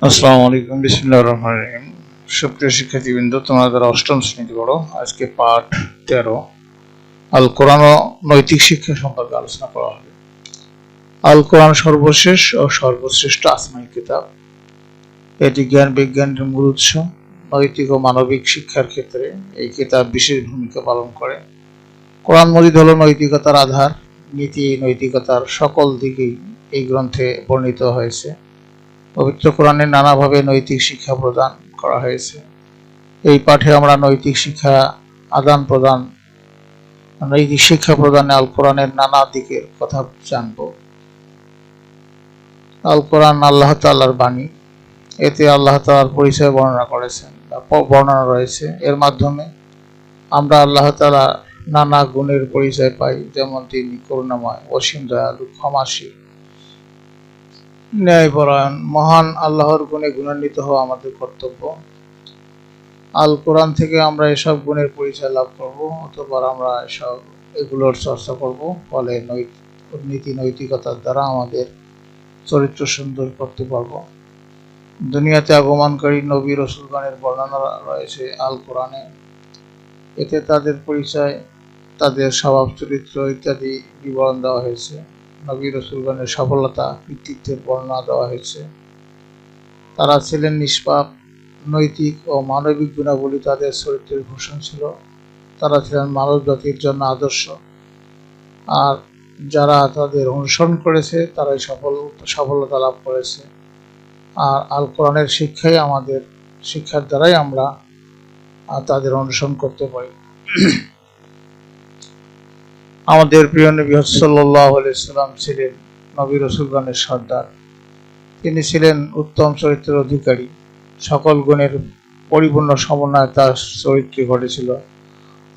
আসসালামু আলাইকুম, বিসমিল্লাহির রহমানির রহিম। সুপ্রিয় শিক্ষার্থীবৃন্দ, তোমরা যারা অষ্টম শ্রেণীতে পড়ো, আজকে পাঠ 13 আল কোরআন ও নৈতিক শিক্ষা সম্পর্কে আলোচনা করা হবে। আল কোরআন সর্বশেষ ও সর্বশ্রেষ্ঠ আসমানি কিতাব। এটি জ্ঞান বিজ্ঞানের মূল উৎস। নৈতিক ও মানবিক শিক্ষার ক্ষেত্রে এই কিতাব বিশেষ ভূমিকা পালন করে। কোরআন মজিদ হল নৈতিকতার আধার। নীতি নৈতিকতার সকল দিকেই এই গ্রন্থে বর্ণিত হয়েছে। পবিত্র কোরআনে নানাভাবে নৈতিক শিক্ষা প্রদান করা হয়েছে। এই পাঠে আমরা নৈতিক শিক্ষা প্রদানে আল কোরআনের নানা দিকের কথা জানব। আল কোরআন আল্লাহ তাআলার বাণী। এতে আল্লাহ তাআলার পরিচয় বর্ণনা রয়েছে। এর মাধ্যমে আমরা আল্লাহ তাআলার নানা গুণের পরিচয় পাই, যেমন তিনি করুণাময়, অসীম দয়ালু, ক্ষমাশীল, ন্যায়পরায়ণ। মহান আল্লাহর গুণে গুণান্বিত হওয়া আমাদের কর্তব্য। আল কোরআন থেকে আমরা এসব গুণের পরিচয় লাভ করব, অথবা আমরা এগুলোর চর্চা করব। ফলে নীতি নৈতিকতার দ্বারা আমাদের চরিত্র সুন্দর করতে পারব। দুনিয়াতে আগমনকারী নবী রাসূলগণের বর্ণনা রয়েছে আল কোরআনে। এতে তাদের পরিচয়, তাদের স্বভাব চরিত্র ইত্যাদি বিবরণ দেওয়া হয়েছে। নবী রাসূলগণের সফলতা, কৃতিত্বের বর্ণনা দেওয়া হয়েছে। তারা ছিলেন নিষ্পাপ। নৈতিক ও মানবিক গুণাবলী তাদের চরিত্রের ভূষণ ছিল। তারা ছিলেন মানব জাতির জন্য আদর্শ। আর যারা তাদের অনুসরণ করেছে তারাই সফলতা লাভ করেছে। আর আল কোরআনের শিক্ষার দ্বারাই আমরা তাদের অনুসরণ করতে পারি। আমাদের প্রিয় নবী সাল্লাল্লাহু আলাইহি ওয়াসাল্লাম ছিলেন নবী রাসূলগণের সর্দার। তিনি ছিলেন উত্তম চরিত্রের অধিকারী। সকল গুণের পরিপূর্ণ সমন্বয় তার চরিত্রে ঘটেছিল।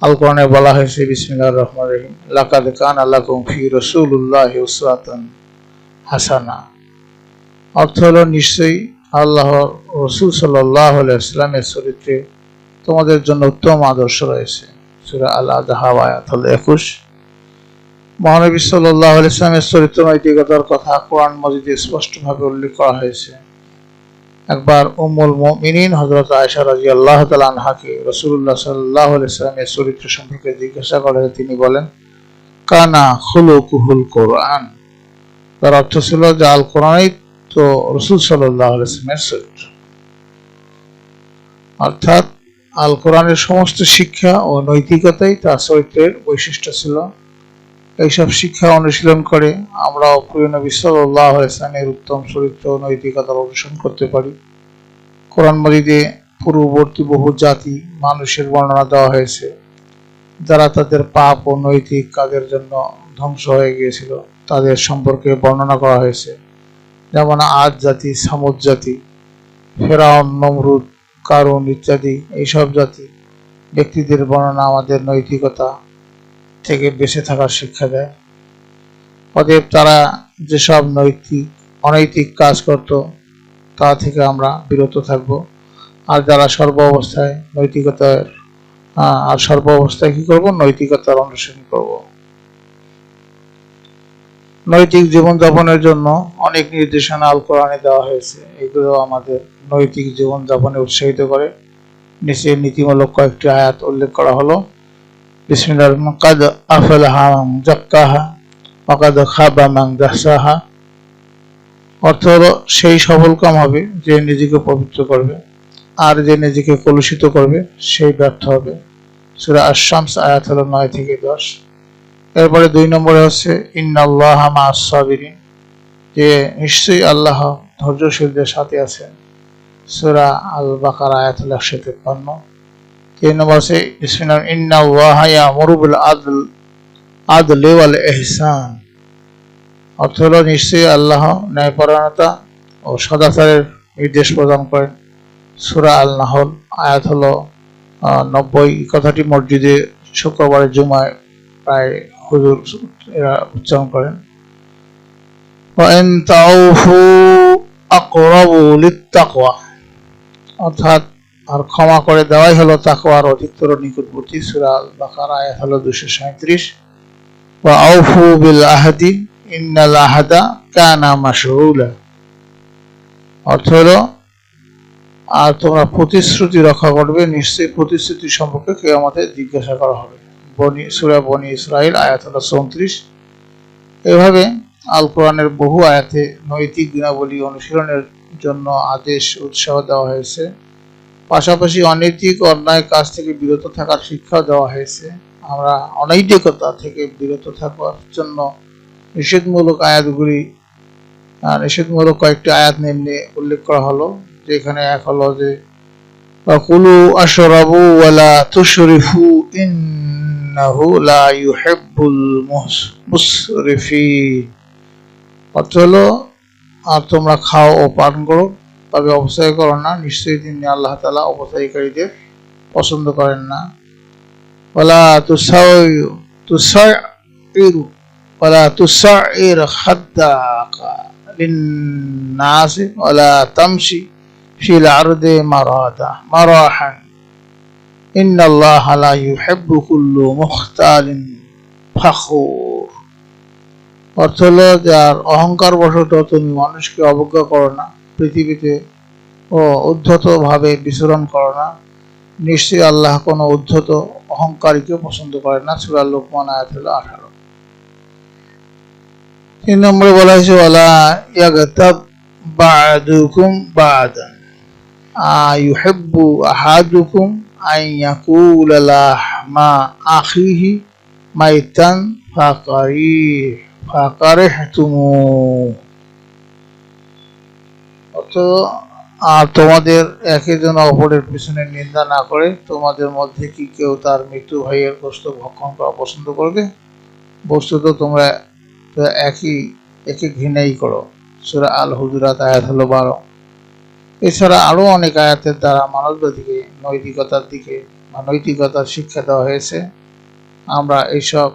আল কোরআনে বলা হয়েছে, বিসমিল্লাহির রহমানির রহিম, লাকাদ কানা লাকুম ফি রাসূলিল্লাহি উসওয়াতুন হাসানা। অর্থ হলো, নিশ্চয়ই আল্লাহর রাসূল সাল্লাল্লাহু আলাইহি ওয়াসাল্লামের চরিত্রে তোমাদের জন্য উত্তম আদর্শ রয়েছে। সূরা আল আযহাব আয়াত হলো 21। মহানবী সাল্লাল্লাহু আলাইহি ওয়াসাল্লামের চরিত্র নৈতিকতার কথা কোরআন মজিদে স্পষ্টভাবে উল্লেখ করা হয়েছে। একবার উম্মুল মুমিনিন হযরত আয়েশা রাদিয়াল্লাহু তাআলা আনহাকে রাসূলুল্লাহ সাল্লাল্লাহু আলাইহি ওয়াসাল্লামের চরিত্র সম্পর্কে জিজ্ঞাসা করলে তিনি বলেন, কানা খুলুকুহুল কোরআন। তার অর্থ ছিল যে আল কোরআনই তো রাসূল সাল্লাল্লাহু আলাইহি ওয়াসাল্লামের চরিত্র। অর্থাৎ আল কোরআনের সমস্ত শিক্ষা ও নৈতিকতাই তার চরিত্রের বৈশিষ্ট্য ছিল। এইসব শিক্ষা অনুশীলন করে আমরাও প্রিয় নবী সাল্লাল্লাহু আলাইহি ওয়াসাল্লামের উত্তম চরিত্র ও নৈতিকতার অনুসরণ করতে পারি। কোরআন মজিদে পূর্ববর্তী বহু জাতি মানুষের বর্ণনা দেওয়া হয়েছে, যারা তাদের পাপ ও নৈতিক কাজের জন্য ধ্বংস হয়ে গিয়েছিল। তাদের সম্পর্কে বর্ণনা করা হয়েছে, যেমন আদ জাতি, সামুদ জাতি, ফেরাউন, নমরুদ, কারুন ইত্যাদি। এইসব জাতি ব্যক্তিদের বর্ণনা আমাদের নৈতিকতা থেকে বেঁচে থাকার শিক্ষা দেয়। অতএব তারা যেসব অনৈতিক কাজ করত তা থেকে আমরা বিরত থাকব। আর যারা সর্ব অবস্থায় কি করব? নৈতিকতার অনুসরণ করব। নৈতিক জীবনযাপনের জন্য অনেক নির্দেশনা আল কোরআনে দেওয়া হয়েছে। এগুলো আমাদের নৈতিক জীবনযাপনে উৎসাহিত করে। নিচে নীতিমূলক কয়েকটি আয়াত উল্লেখ করা হলো। বিসমিল্লাহির রহমানির রহিম, কাদ আফলাহা মান যাক্কাহা ওয়া কাদ খাবা মান দাসাহা। অর্থ হলো, সেই সফলকাম হবে যে নিজেকে পবিত্র করবে, আর যে নিজেকে কলুষিত করবে সেই ব্যর্থ হবে। সূরা আশ-শামস আয়াত হলো 9 থেকে 10। এরপরে 2 নম্বরে হচ্ছে ইন্নাল্লাহা মা'আস সাবিরিন, যে নিশ্চয়ই আল্লাহ ধৈর্যশীলদের সাথে আছেন। সূরা আল বাকারা আয়াত হলো 153। 3 নম্বর হচ্ছে বিসমিল্লাহ, ইন্নাল্লাহা ইয়া'মুরু বিল আদলি ওয়াল ইহসান। অর্থ হলো, নিশ্চয়ই আল্লাহ ন্যায়পরায়ণতা ও সদাচারের নির্দেশ প্রদান করেন। সূরা আল নাহল আয়াত হলো 90। কথাটি মসজিদে শুক্রবারের জুমায় প্রায় হুজুর এরা উচ্চারণ করেন। ওয়া ইন তাউফু আকরাবু লিত্তাকওয়া, অর্থাৎ আর ক্ষমা করে দেওয়াই হলো তাকওয়ার অধিকতর নিকটবর্তী। সূরা আল বাকারা আয়াত হলো 237। ওয়া আউফু বিল আহদি ইন্নাল আহদা কানা মাসউলা। অর্থ হলো, আর তোমরা প্রতিশ্রুতি রক্ষা করবে, নিশ্চয়ই প্রতিশ্রুতি সম্পর্কে কিয়ামতে জিজ্ঞাসা করা হবে। সূরা বনী ইসরাইল আয়াত হলো 34। এভাবে আল কোরআনের বহু আয়াতে নৈতিক গুণাবলী অনুশীলনের জন্য আদেশ উৎসাহ দেওয়া হয়েছে। পাশাপাশি অনৈতিক অন্যায় কাজ থেকে বিরত থাকার শিক্ষা দেওয়া হয়েছে। আমরা অনৈতিকতা থেকে বিরত থাকার জন্য নিষেধমূলক কয়েকটি আয়াত নিম্নে উল্লেখ করা হলো, যেখানে এক হলো যে কুলু আশরাবু ওয়ালা তুশরিফু ইন্নাহু লা ইউহিব্বুল মুসরিফিন। অর্থ হলো, আর তোমরা খাও ও পান করো, তবে অপচয় করো না, নিশ্চয়ই তিনি আল্লাহ তাআলা অপচয়কারীদের পছন্দ করেন না। ওয়ালা তুসাইর খাদ্দাকা লিন-নাস ওয়ালা তামশি ফিল আরদি মারাহান ইন্নাল্লাহা লা ইউহিব্বু কুল্লা মুখতালিন ফাখুর। অর্থ হলো, যার অহংকার বশত তুমি মানুষকে অবজ্ঞা করো না, পৃথিবীতে ও উদ্ধত ভাবে বিচরণ করো না, নিশ্চয়ই আল্লাহ কোনো উদ্ধত অহংকারীকে পছন্দ করেন না। সূরা লোকমান আয়াত হলো 18। 3 নম্বরে বলা হয়েছে ওয়ালা ইয়াগতাব বা'দুকুম বা'দান আইয়ুহিব্বু আহাদুকুম আন ইয়াকুলা লাহমা আখিহি মাইতান ফাকারিহতুমু। অর্থ, আর তোমাদের একজন অপরের পিছনে নিন্দা না করে তোমাদের মধ্যে কি কেউ তার মৃত্যু ভাইয়ের গোশত ভক্ষণ করা পছন্দ করবে? বস্তুত তোমরা একে ঘৃণাই করো। সূরা আল হুজুরাত আয়াত হলো 12। এছাড়া আরো অনেক আয়াতের দ্বারা মানবজাতিকে নৈতিকতার শিক্ষা দেওয়া হয়েছে। আমরা এইসব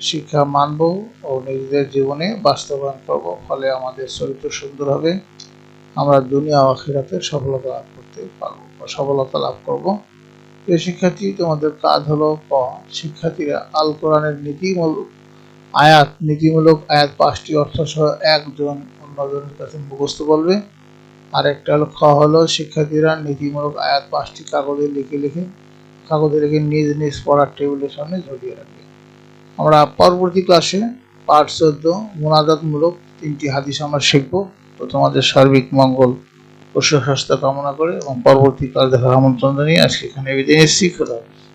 শিক্ষা মানব ও নিজেদের জীবনে বাস্তবায়ন করব, ফলে আমাদের চরিত্র সুন্দর হবে, আমরা দুনিয়া ও আখিরাতে সফলতা লাভ করব। এই শিক্ষার্থী, তোমাদের কাজ হলো শিক্ষার্থীরা আল কোরআনের নীতিমূলক আয়াত 5টি অর্থ সহ একজন অন্যজনের কাছে মুখস্থ বলবে। আর একটা হলো শিক্ষার্থীরা নীতিমূলক আয়াত 5টি কাগজে লিখে নিজ নিজ পড়ার টেবিলের সামনে ঝুলিয়ে রাখবে। আমরা পরবর্তী ক্লাসে পার্ট 14 মুনাজাতমূলক 3টি হাদিস আমরা শিখব। তো তোমাদের সার্বিক মঙ্গল ও সুস্বাস্থ্য কামনা করে এবং পরবর্তী ক্লাস দেখার আমন্ত্রণ জানিয়ে আজকে এখানে বিদায় নিচ্ছি। খোদা হাফেজ।